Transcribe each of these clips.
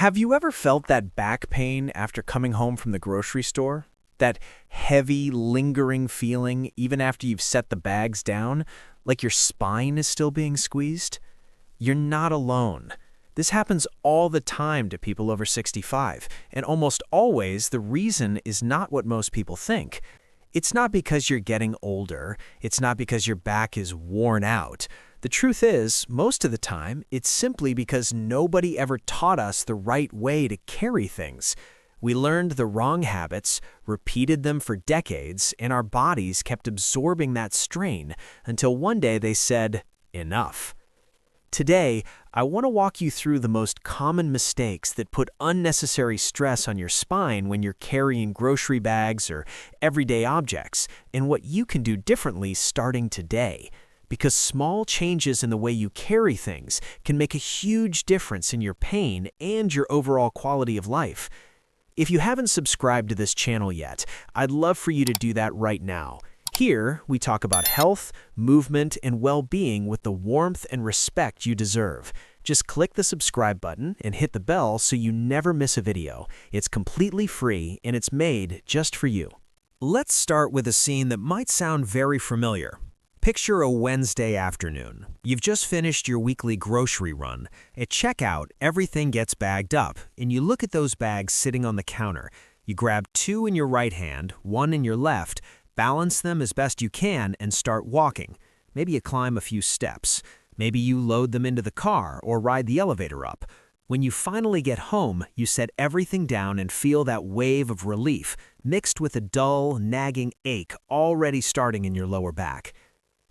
Have you ever felt that back pain after coming home from the grocery store? That heavy, lingering feeling even after you've set the bags down, like your spine is still being squeezed? You're not alone. This happens all the time to people over 65, and almost always the reason is not what most people think. It's not because you're getting older, it's not because your back is worn out. The truth is, most of the time, it's simply because nobody ever taught us the right way to carry things. We learned the wrong habits, repeated them for decades, and our bodies kept absorbing that strain until one day they said, "Enough." Today, I want to walk you through the most common mistakes that put unnecessary stress on your spine when you're carrying grocery bags or everyday objects, and what you can do differently starting today. Because small changes in the way you carry things can make a huge difference in your pain and your overall quality of life. If you haven't subscribed to this channel yet, I'd love for you to do that right now. Here, we talk about health, movement, and well-being with the warmth and respect you deserve. Just click the subscribe button and hit the bell so you never miss a video. It's completely free and it's made just for you. Let's start with a scene that might sound very familiar. Picture a Wednesday afternoon. You've just finished your weekly grocery run. At checkout, everything gets bagged up, and you look at those bags sitting on the counter. You grab two in your right hand, one in your left, balance them as best you can, and start walking. Maybe you climb a few steps. Maybe you load them into the car or ride the elevator up. When you finally get home, you set everything down and feel that wave of relief, mixed with a dull, nagging ache already starting in your lower back.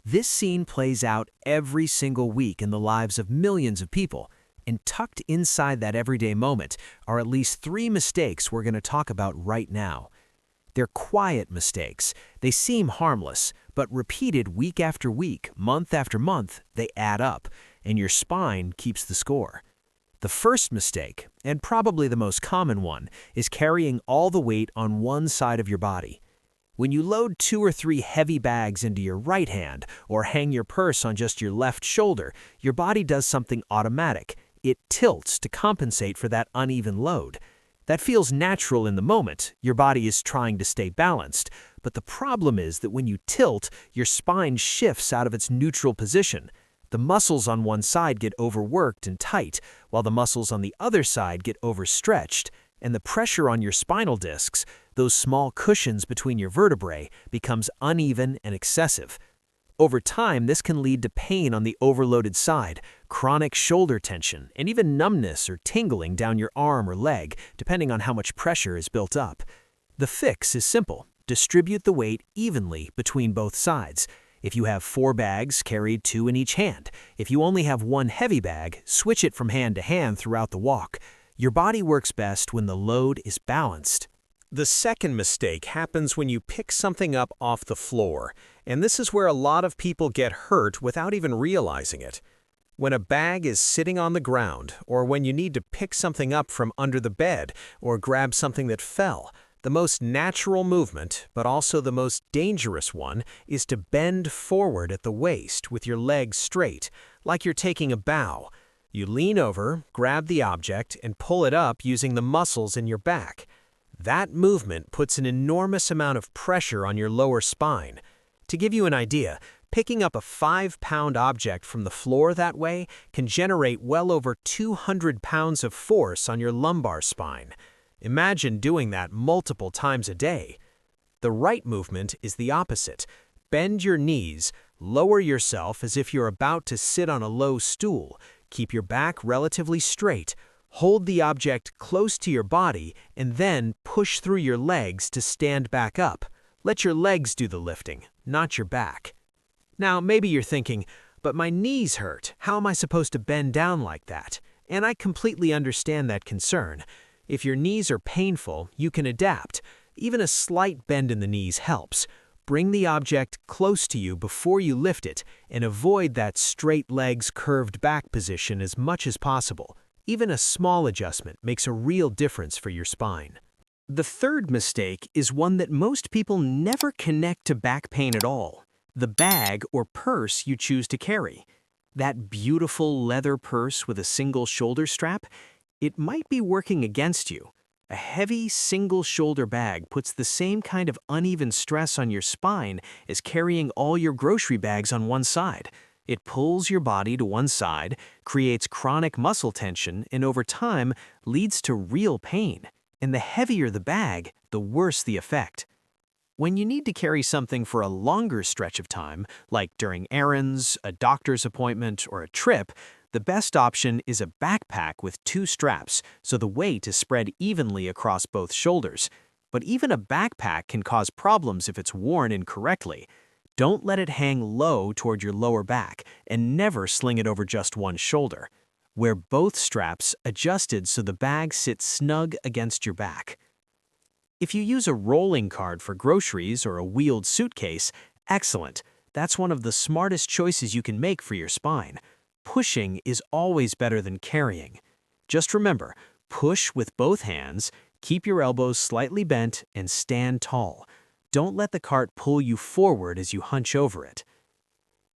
This scene plays out every single week in the lives of millions of people, and tucked inside that everyday moment are at least three mistakes we're going to talk about right now. They're quiet mistakes. They seem harmless, but repeated week after week, month after month, they add up, and your spine keeps the score. The first mistake, and probably the most common one, is carrying all the weight on one side of your body. When you load 2 or 3 heavy bags into your right hand or hang your purse on just your left shoulder, your body does something automatic. It tilts to compensate for that uneven load. That feels natural in the moment. Your body is trying to stay balanced. But the problem is that when you tilt, your spine shifts out of its neutral position. The muscles on one side get overworked and tight, while the muscles on the other side get overstretched. And the pressure on your spinal discs, those small cushions between your vertebrae, becomes uneven and excessive. Over time, this can lead to pain on the overloaded side, chronic shoulder tension, and even numbness or tingling down your arm or leg, depending on how much pressure is built up. The fix is simple. Distribute the weight evenly between both sides. If you have 4 bags, carry 2 in each hand. If you only have 1 heavy bag, switch it from hand to hand throughout the walk. Your body works best when the load is balanced. The second mistake happens when you pick something up off the floor, and this is where a lot of people get hurt without even realizing it. When a bag is sitting on the ground, or when you need to pick something up from under the bed or grab something that fell, the most natural movement, but also the most dangerous one, is to bend forward at the waist with your legs straight, like you're taking a bow. You lean over, grab the object, and pull it up using the muscles in your back. That movement puts an enormous amount of pressure on your lower spine. To give you an idea, picking up a 5-pound object from the floor that way can generate well over 200 pounds of force on your lumbar spine. Imagine doing that multiple times a day. The right movement is the opposite. Bend your knees, lower yourself as if you're about to sit on a low stool. Keep your back relatively straight, hold the object close to your body, and then push through your legs to stand back up. Let your legs do the lifting, not your back. Now, maybe you're thinking, but my knees hurt. How am I supposed to bend down like that? And I completely understand that concern. If your knees are painful, you can adapt. Even a slight bend in the knees helps. Bring the object close to you before you lift it, and avoid that straight legs curved back position as much as possible. Even a small adjustment makes a real difference for your spine. The third mistake is one that most people never connect to back pain at all: the bag or purse you choose to carry. That beautiful leather purse with a single shoulder strap? it might be working against you. A heavy single-shoulder bag puts the same kind of uneven stress on your spine as carrying all your grocery bags on one side. It pulls your body to one side, creates chronic muscle tension, and over time leads to real pain. And the heavier the bag, the worse the effect. When you need to carry something for a longer stretch of time, like during errands, a doctor's appointment, or a trip, the best option is a backpack with 2 straps, so the weight is spread evenly across both shoulders. But even a backpack can cause problems if it's worn incorrectly. Don't let it hang low toward your lower back, and never sling it over just one shoulder. Wear both straps adjusted so the bag sits snug against your back. If you use a rolling cart for groceries or a wheeled suitcase, excellent. That's one of the smartest choices you can make for your spine. Pushing is always better than carrying. Just remember, push with both hands, keep your elbows slightly bent, and stand tall. Don't let the cart pull you forward as you hunch over it.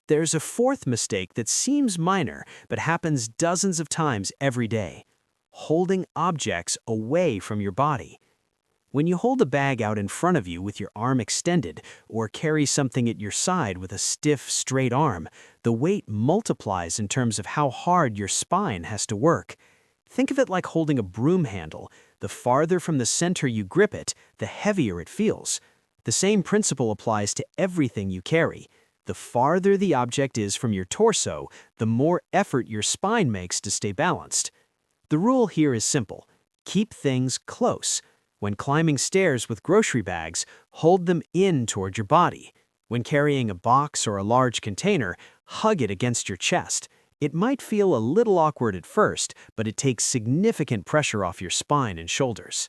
There's a fourth mistake that seems minor, but happens dozens of times every day: holding objects away from your body. When you hold a bag out in front of you with your arm extended, or carry something at your side with a stiff, straight arm, the weight multiplies in terms of how hard your spine has to work. Think of it like holding a broom handle. The farther from the center you grip it, the heavier it feels. The same principle applies to everything you carry. The farther the object is from your torso, the more effort your spine makes to stay balanced. The rule here is simple: keep things close. When climbing stairs with grocery bags, hold them in toward your body. When carrying a box or a large container, hug it against your chest. It might feel a little awkward at first, but it takes significant pressure off your spine and shoulders.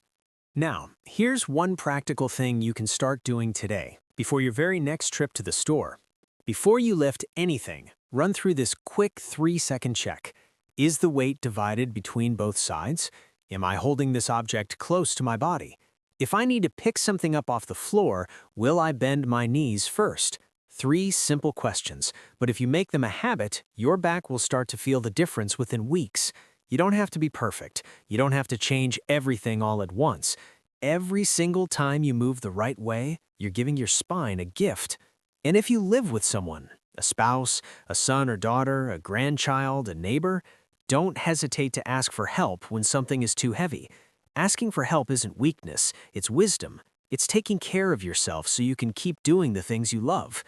Now, here's one practical thing you can start doing today, before your very next trip to the store. Before you lift anything, run through this quick 3-second check. Is the weight divided between both sides? Am I holding this object close to my body? If I need to pick something up off the floor, will I bend my knees first? 3 simple questions, but if you make them a habit, your back will start to feel the difference within weeks. You don't have to be perfect. You don't have to change everything all at once. Every single time you move the right way, you're giving your spine a gift. And if you live with someone, a spouse, a son or daughter, a grandchild, a neighbor, don't hesitate to ask for help when something is too heavy. Asking for help isn't weakness, it's wisdom. It's taking care of yourself so you can keep doing the things you love.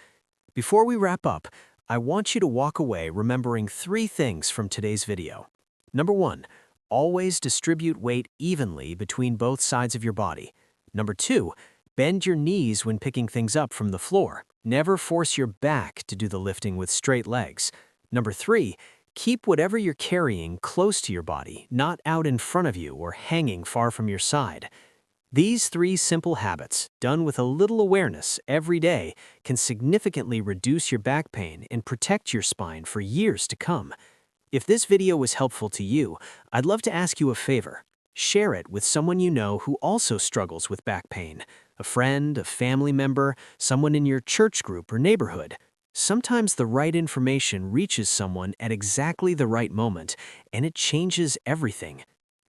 Before we wrap up, I want you to walk away remembering 3 things from today's video. Number 1, always distribute weight evenly between both sides of your body. Number 2, bend your knees when picking things up from the floor. Never force your back to do the lifting with straight legs. Number 3, keep whatever you're carrying close to your body, not out in front of you or hanging far from your side. These 3 simple habits, done with a little awareness every day, can significantly reduce your back pain and protect your spine for years to come. If this video was helpful to you, I'd love to ask you a favor. Share it with someone you know who also struggles with back pain. A friend, a family member, someone in your church group or neighborhood. Sometimes the right information reaches someone at exactly the right moment, and it changes everything.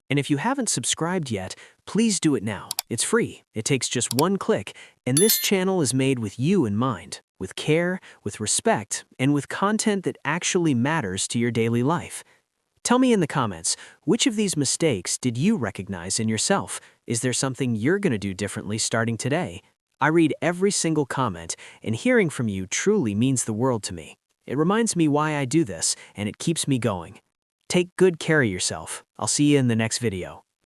And if you haven't subscribed yet, please do it now. It's free. It takes just 1 click, and this channel is made with you in mind, with care, with respect, and with content that actually matters to your daily life. Tell me in the comments, which of these mistakes did you recognize in yourself? Is there something you're going to do differently starting today? I read every single comment, and hearing from you truly means the world to me. It reminds me why I do this, and it keeps me going. Take good care of yourself. I'll see you in the next video.